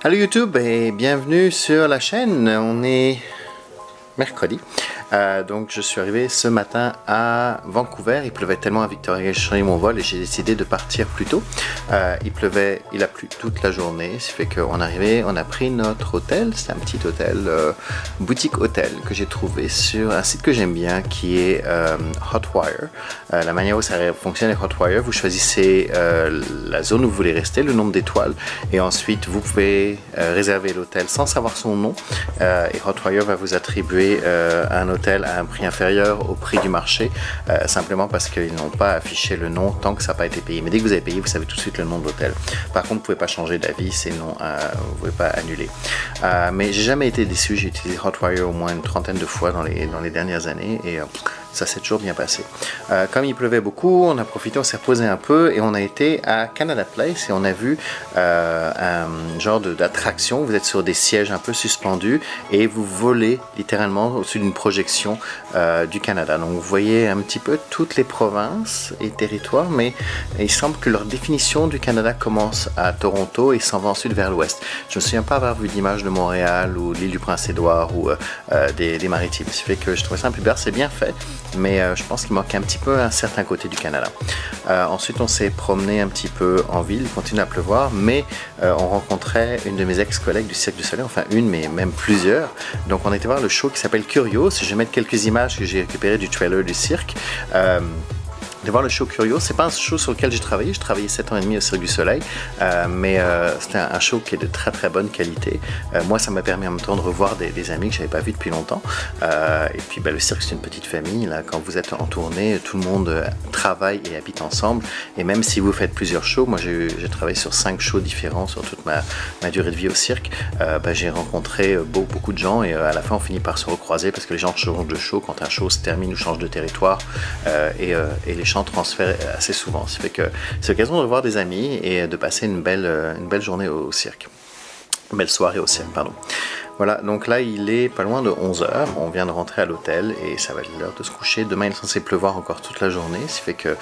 Allô YouTube et bienvenue sur la chaîne. On est mercredi. Donc je suis arrivé ce matin à Vancouver. Il pleuvait tellement à Victoria, j'ai changé mon vol et j'ai décidé de partir plus tôt. Il a plu toute la journée, ce qui fait qu'on est arrivé, on a pris notre hôtel. C'est un petit hôtel, boutique hôtel que j'ai trouvé sur un site que j'aime bien qui est Hotwire. La manière où ça fonctionne avec Hotwire, vous choisissez la zone où vous voulez rester, le nombre d'étoiles et ensuite vous pouvez réserver l'hôtel sans savoir son nom et Hotwire va vous attribuer un hôtel à un prix inférieur au prix du marché, simplement parce qu'ils n'ont pas affiché le nom tant que ça n'a pas été payé. Mais dès que vous avez payé, vous savez tout de suite le nom de l'hôtel. Par contre, vous ne pouvez pas changer d'avis, c'est non, vous ne pouvez pas annuler. Mais j'ai jamais été déçu, j'ai utilisé Hotwire au moins une trentaine de fois dans les dernières années et ça s'est toujours bien passé. Comme il pleuvait beaucoup, on a profité, on s'est reposé un peu et on a été à Canada Place et on a vu un genre d'attraction. Vous êtes sur des sièges un peu suspendus et vous volez littéralement au-dessus d'une projection du Canada. Donc vous voyez un petit peu toutes les provinces et territoires, mais il semble que leur définition du Canada commence à Toronto et s'en va ensuite vers l'ouest. Je ne me souviens pas avoir vu d'image de Montréal ou l'île du Prince-Édouard ou des Maritimes. Ce qui fait que je trouvais ça un peu bizarre, c'est bien fait. Mais je pense qu'il manque un petit peu un certain côté du Canada. Ensuite, on s'est promené un petit peu en ville, il continue à pleuvoir, mais on rencontrait une de mes ex-collègues du Cirque du Soleil, enfin une, mais même plusieurs. Donc on était voir le show qui s'appelle Curios. Je vais mettre quelques images que j'ai récupérées du trailer du cirque. De voir le show Curios, c'est pas un show sur lequel j'ai travaillé 7 ans et demi au Cirque du Soleil, mais c'était un show qui est de très très bonne qualité. Moi ça m'a permis en même temps de revoir des amis que j'avais pas vus depuis longtemps, et puis le cirque c'est une petite famille, là, quand vous êtes en tournée, tout le monde travaille et habite ensemble, et même si vous faites plusieurs shows, moi j'ai travaillé sur 5 shows différents sur toute ma durée de vie au cirque, j'ai rencontré beaucoup de gens, et à la fin on finit par se recroiser parce que les gens changent de show quand un show se termine ou change de territoire, et les transfert assez souvent. Ça fait que c'est l'occasion de revoir des amis et de passer une belle journée au cirque. Une belle soirée au cirque, pardon. Voilà, donc là il est pas loin de 11h, on vient de rentrer à l'hôtel et ça va être l'heure de se coucher. Demain il est censé pleuvoir encore toute la journée, ce qui fait que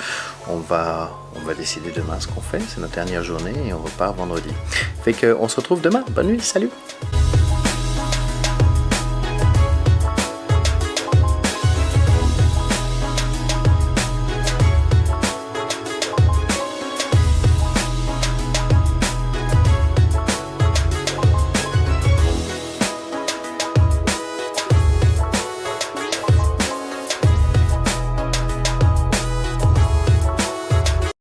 on va décider demain ce qu'on fait, c'est notre dernière journée et on repart vendredi. Ça fait qu'on se retrouve demain, bonne nuit, salut!